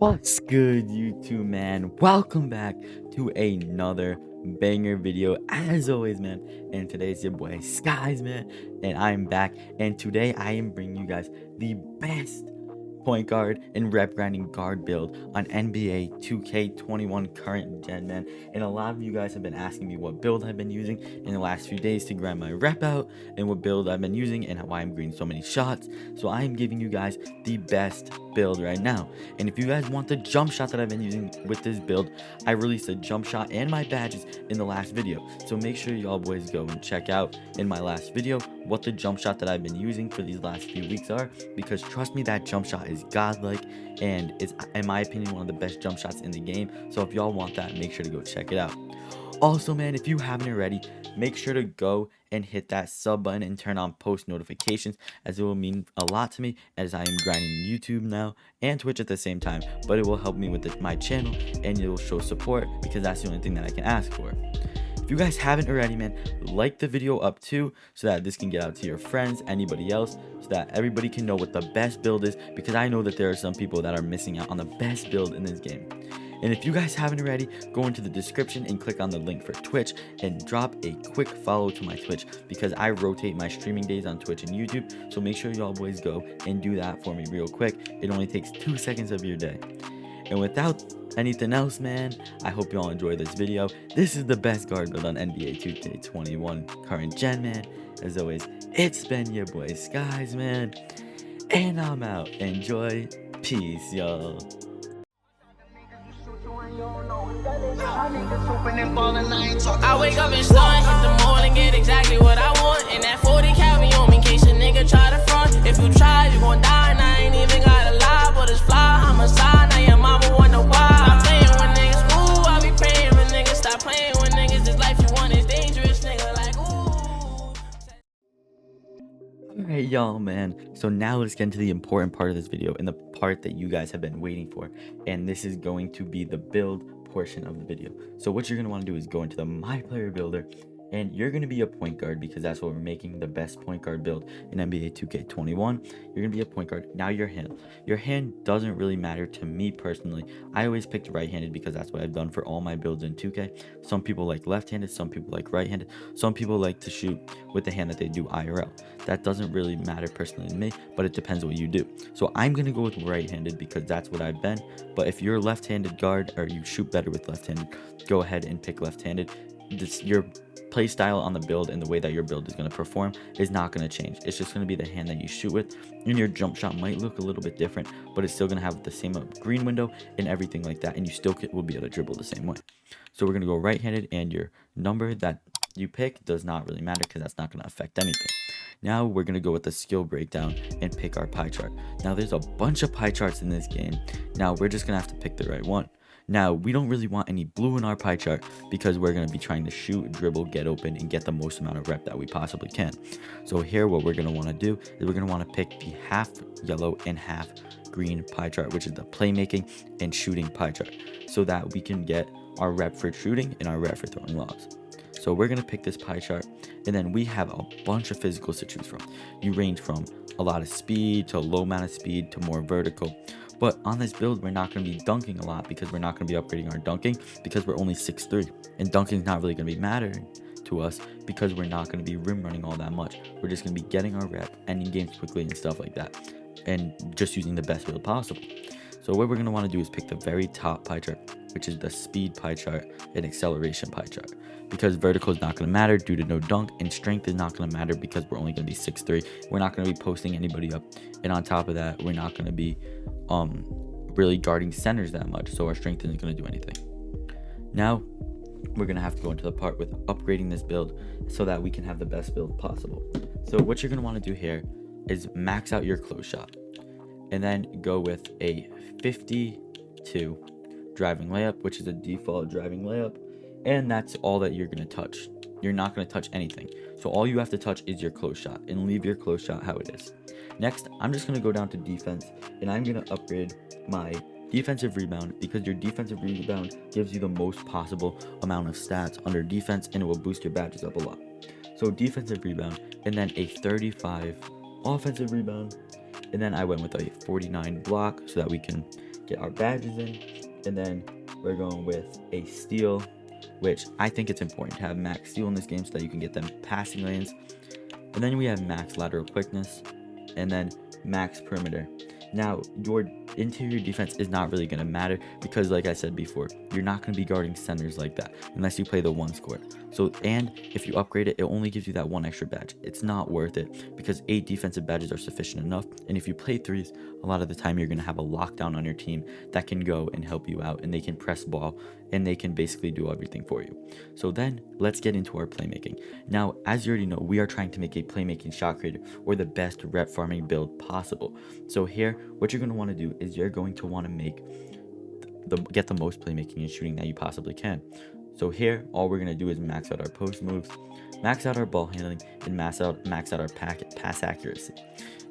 What's good, YouTube, man? Welcome back to another banger video as always, man. And today's your boy Skies, man, and I'm back. And today I am bringing you guys the best point guard and rep grinding guard build on NBA 2K21 current gen, man. And a lot of you guys have been asking me what build I've been using in the last few days to grind my rep out, and what build I've been using and why I'm grinding so many shots. So I am giving you guys the best build right now. And if you guys want the jump shot that I've been using with this build, I released a jump shot and my badges in the last video, so make sure y'all boys go and check out in my last video what the jump shot that I've been using for these last few weeks are, because trust me, that jump shot is godlike and it's, in my opinion, one of the best jump shots in the game. So if y'all want that, make sure to go check it out. Also, man, if you haven't already, make sure to go and hit that sub button and turn on post notifications, as it will mean a lot to me, as I am grinding YouTube now and Twitch at the same time. But it will help me with my channel, and it will show support, because that's the only thing that I can ask for. If you guys haven't already, man, like the video up too, so that this can get out to your friends, anybody else, so that everybody can know what the best build is, because I know that there are some people that are missing out on the best build in this game. And if you guys haven't already, go into the description and click on the link for Twitch and drop a quick follow to my Twitch, because I rotate my streaming days on Twitch and YouTube. So make sure y'all boys go and do that for me real quick. It only takes 2 seconds of your day. And without anything else, man, I hope y'all enjoy this video. This is the best guard build on NBA 2K21 current gen, man. As always, it's been your boy Skies, man, and I'm out. Enjoy. Peace, y'all. I wake up and stun, hit the mall and get exactly what I want. And that 40 carry on me in case a nigga try to front. If you try, you gon' die, and I ain't even gotta lie. But it's fly, I'm a sign, now your mama wonder why. Stop playing with niggas, ooh, I be praying for niggas. Stop playing with niggas, this life you want is dangerous, nigga, like ooh. Alright, y'all, man, so now let's get into the important part of this video, and the part that you guys have been waiting for, and this is going to be the build portion of the video. So what you're going to want to do is go into the My Player Builder, and you're going to be a point guard, because that's what we're making the best point guard build in NBA 2K21. You're going to be a point guard. Now your hand doesn't really matter to me personally. I always picked right-handed because that's what I've done for all my builds in 2K. Some people like left-handed, some people like right-handed, some people like to shoot with the hand that they do IRL. That doesn't really matter personally to me, but it depends what you do. So I'm going to go with right-handed because that's what I've been. But if you're a left-handed guard, or you shoot better with left-handed, go ahead and pick left-handed. Your play style on the build and the way that your build is going to perform is not going to change. It's just going to be the hand that you shoot with, and your jump shot might look a little bit different, but it's still going to have the same green window and everything like that, and you still will be able to dribble the same way. So we're going to go right-handed, and your number that you pick does not really matter because that's not going to affect anything. Now we're going to go with the skill breakdown and pick our pie chart. Now there's a bunch of pie charts in this game. Now we're just going to have to pick the right one. Now, we don't really want any blue in our pie chart because we're going to be trying to shoot, dribble, get open, and get the most amount of rep that we possibly can. So here, what we're going to want to do is we're going to want to pick the half yellow and half green pie chart, which is the playmaking and shooting pie chart, so that we can get our rep for shooting and our rep for throwing lobs. So we're going to pick this pie chart, and then we have a bunch of physicals to choose from. You range from a lot of speed to a low amount of speed to more vertical. But on this build, we're not going to be dunking a lot because we're not going to be upgrading our dunking because we're only 6'3", and dunking is not really going to be mattering to us because we're not going to be rim running all that much. We're just going to be getting our rep, ending games quickly and stuff like that, and just using the best build possible. So what we're going to want to do is pick the very top pie chart, which is the speed pie chart and acceleration pie chart, because vertical is not going to matter due to no dunk, and strength is not going to matter because we're only going to be 6'3". We're not going to be posting anybody up, and on top of that, we're not going to be really guarding centers that much, so our strength isn't going to do anything. Now we're going to have to go into the part with upgrading this build so that we can have the best build possible. So what you're going to want to do here is max out your close shot, and then go with a 52 driving layup, which is a default driving layup, and that's all that you're going to touch. You're not going to touch anything, so all you have to touch is your close shot, and leave your close shot how it is. Next, I'm just going to go down to defense, and I'm going to upgrade my defensive rebound, because your defensive rebound gives you the most possible amount of stats under defense, and it will boost your badges up a lot. So defensive rebound, and then a 35 offensive rebound, and then I went with a 49 block so that we can get our badges in, and then we're going with a steal, which I think it's important to have max steal in this game so that you can get them passing lanes. And then we have max lateral quickness, and then max perimeter. Now, your interior defense is not really going to matter because, like I said before, you're not going to be guarding centers like that unless you play the one square. So, and if you upgrade it, it only gives you that one extra badge. It's not worth it because 8 defensive badges are sufficient enough. And if you play threes, a lot of the time you're going to have a lockdown on your team that can go and help you out, and they can press ball and they can basically do everything for you. So then let's get into our playmaking. Now, as you already know, we are trying to make a playmaking shot creator or the best rep farming build possible. So here, what you're going to want to do is you're going to want to get the most playmaking and shooting that you possibly can. So here, all we're going to do is max out our post moves, max out our ball handling, and max out our pass accuracy.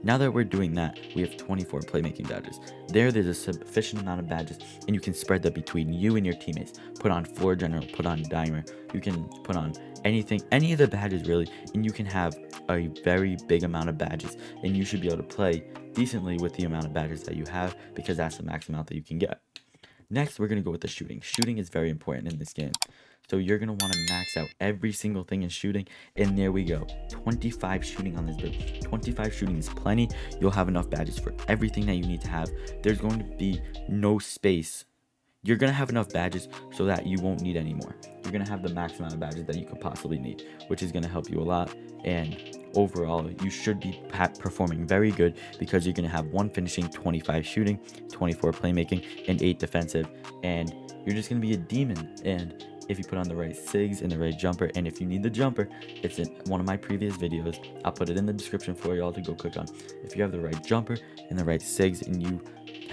Now that we're doing that, we have 24 playmaking badges. There's a sufficient amount of badges, and you can spread that between you and your teammates. Put on floor general, put on dimer, you can put on anything, any of the badges really, and you can have a very big amount of badges, and you should be able to play decently with the amount of badges that you have because that's the max amount that you can get. Next, we're going to go with the shooting. Shooting is very important in this game. So you're going to want to max out every single thing in shooting. And there we go. 25 shooting on this build. 25 shooting is plenty. You'll have enough badges for everything that you need to have. There's going to be no space. You're going to have enough badges so that you won't need any more. You're going to have the max amount of badges that you could possibly need, which is going to help you a lot. And overall, you should be performing very good because you're going to have 1 finishing, 25 shooting, 24 playmaking, and 8 defensive. And you're just going to be a demon. And if you put on the right SIGs and the right jumper, and if you need the jumper, it's in one of my previous videos. I'll put it in the description for y'all to go click on. If you have the right jumper and the right SIGs and you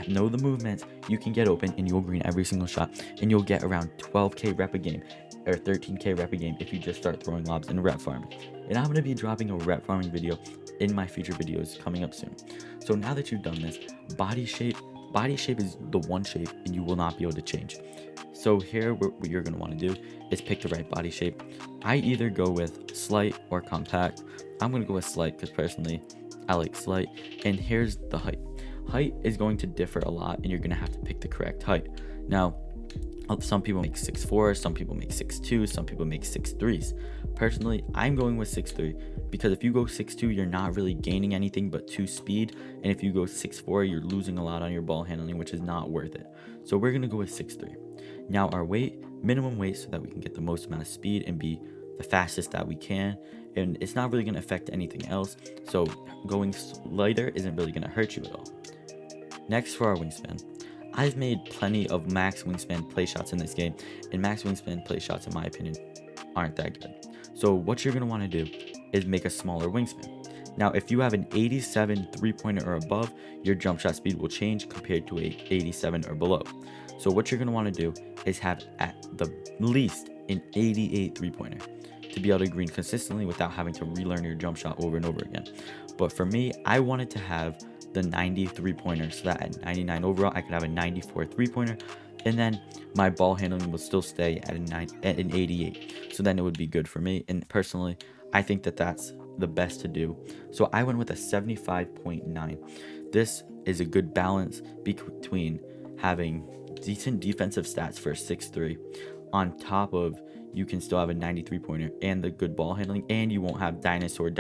know the movements, you can get open and you'll green every single shot, and you'll get around 12k rep a game or 13k rep a game if you just start throwing lobs and rep farming. And I'm going to be dropping a rep farming video in my future videos coming up soon. So now that you've done this, body shape is the one shape and you will not be able to change. So here, what you're going to want to do is pick the right body shape. I either go with slight or compact. I'm going to go with slight because personally I like slight. And here's the height. Height is going to differ a lot, and you're going to have to pick the correct height. Now, some people make 6'4", some people make 6'2", some people make 6'3". Personally, I'm going with 6'3", because if you go 6'2", you're not really gaining anything but 2 speed, and if you go 6'4", you're losing a lot on your ball handling, which is not worth it. So we're going to go with 6'3". Now our weight, minimum weight, so that we can get the most amount of speed and be the fastest that we can, and it's not really going to affect anything else, so going lighter isn't really going to hurt you at all. Next, for our wingspan. I've made plenty of max wingspan play shots in this game, and max wingspan play shots, in my opinion, aren't that good. So what you're going to want to do is make a smaller wingspan. Now, if you have an 87 3-pointer or above, your jump shot speed will change compared to a 87 or below. So what you're going to want to do is have at the least an 88 3-pointer to be able to green consistently without having to relearn your jump shot over and over again. But for me, I wanted to have the 90 3-pointer so that at 99 overall, I could have a 94 3-pointer, and then my ball handling will still stay at an 88. So then it would be good for me. And personally, I think that that's the best to do. So I went with a 75.9. This is a good balance between having decent defensive stats for a 6'3", on top of you can still have a 93-pointer and the good ball handling, and you won't have dinosaur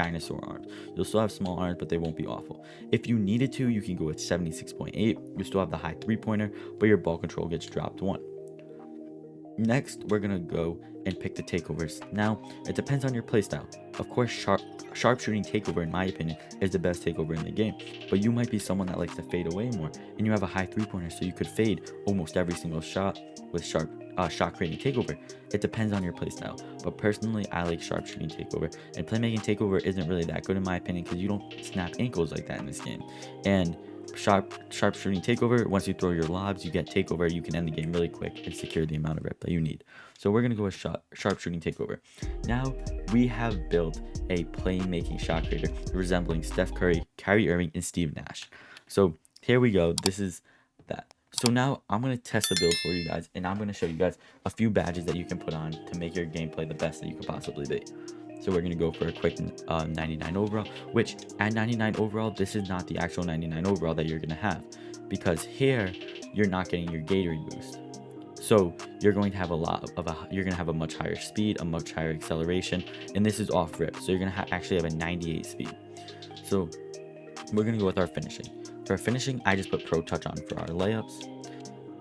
arms. You'll still have small arms, but they won't be awful. If you needed to, you can go with 76.8. You still have the high 3-pointer, but your ball control gets dropped 1. Next, we're gonna go and pick the takeovers. Now, it depends on your playstyle. Of course, sharpshooting takeover, in my opinion, is the best takeover in the game. But you might be someone that likes to fade away more, and you have a high 3-pointer, so you could fade almost every single shot with shot creating takeover. It depends on your playstyle. But personally, I like sharpshooting takeover, and playmaking takeover isn't really that good in my opinion because you don't snap ankles like that in this game. And sharpshooting takeover, once you throw your lobs, you get takeover, you can end the game really quick and secure the amount of rep that you need. So we're going to go with sharpshooting takeover. Now we have built a playmaking shot creator resembling Steph Curry, Kyrie Irving, and Steve Nash. So here we go. This is that. So now I'm going to test the build for you guys, and I'm going to show you guys a few badges that you can put on to make your gameplay the best that you could possibly be. So we're going to go for a quick 99 overall, which at 99 overall, this is not the actual 99 overall that you're going to have, because here you're not getting your Gatorade boost. So you're going to have you're going to have a much higher speed, a much higher acceleration, and this is off rip. So you're going to actually have a 98 speed. So we're going to go with our finishing. For finishing, I just put Pro Touch on for our layups.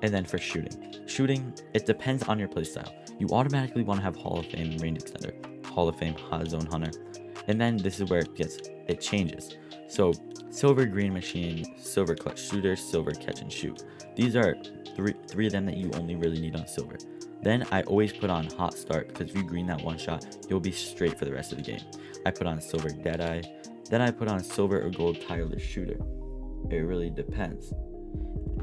And then for shooting, it depends on your playstyle. You automatically want to have Hall of Fame range extender, Hall of Fame hot zone hunter, and then this is where it changes. So silver green machine, silver clutch shooter, silver catch and shoot. These are three of them that you only really need on silver. Then I always put on hot start, because if you green that one shot, you'll be straight for the rest of the game. I put on silver deadeye. Then I put on silver or gold tireless shooter. It really depends.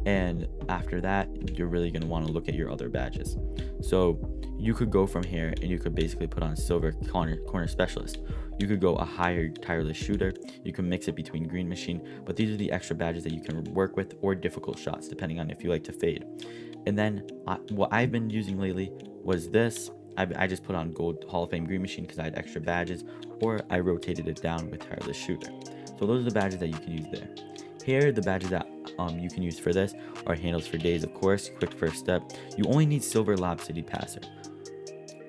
And after that, you're really going to want to look at your other badges. So you could go from here and you could basically put on silver corner specialist. You could go a higher tireless shooter. You can mix it between green machine, but these are the extra badges that you can work with, or difficult shots, depending on if you like to fade. And then what I've been using lately was this. I just put on gold Hall of Fame green machine because I had extra badges, or I rotated it down with tireless shooter. So those are the badges that you can use there. Here, the badges that you can use for this are handles for days, of course, quick first step. You only need silver Lob City passer.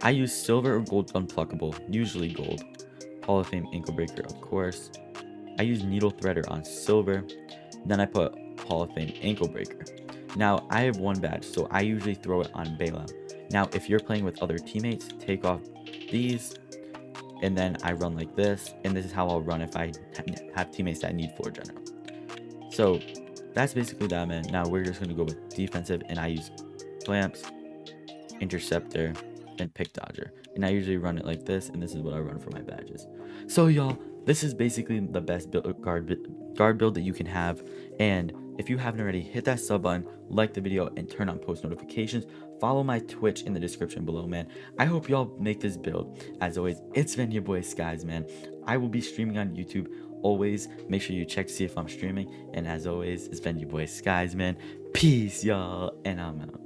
I use silver or gold unpluckable, usually gold. Hall of Fame ankle breaker, of course. I use needle threader on silver. Then I put Hall of Fame ankle breaker. Now I have one badge, so I usually throw it on Balaam. Now if you're playing with other teammates, take off these, and then I run like this, and this is how I'll run if I have teammates that need 4 general. So that's basically that, man. Now we're just going to go with defensive, and I use clamps, interceptor, and pick dodger. And I usually run it like this, and this is what I run for my badges. So y'all, this is basically the best guard build that you can have. And if you haven't already, hit that sub button, like the video, and turn on post notifications. Follow my Twitch in the description below, man. I hope y'all make this build. As always, it's been your boy Skies, man. I will be streaming on YouTube always. Make sure you check to see if I'm streaming. And as always, it's been your boy Skies, man. Peace, y'all, and I'm out.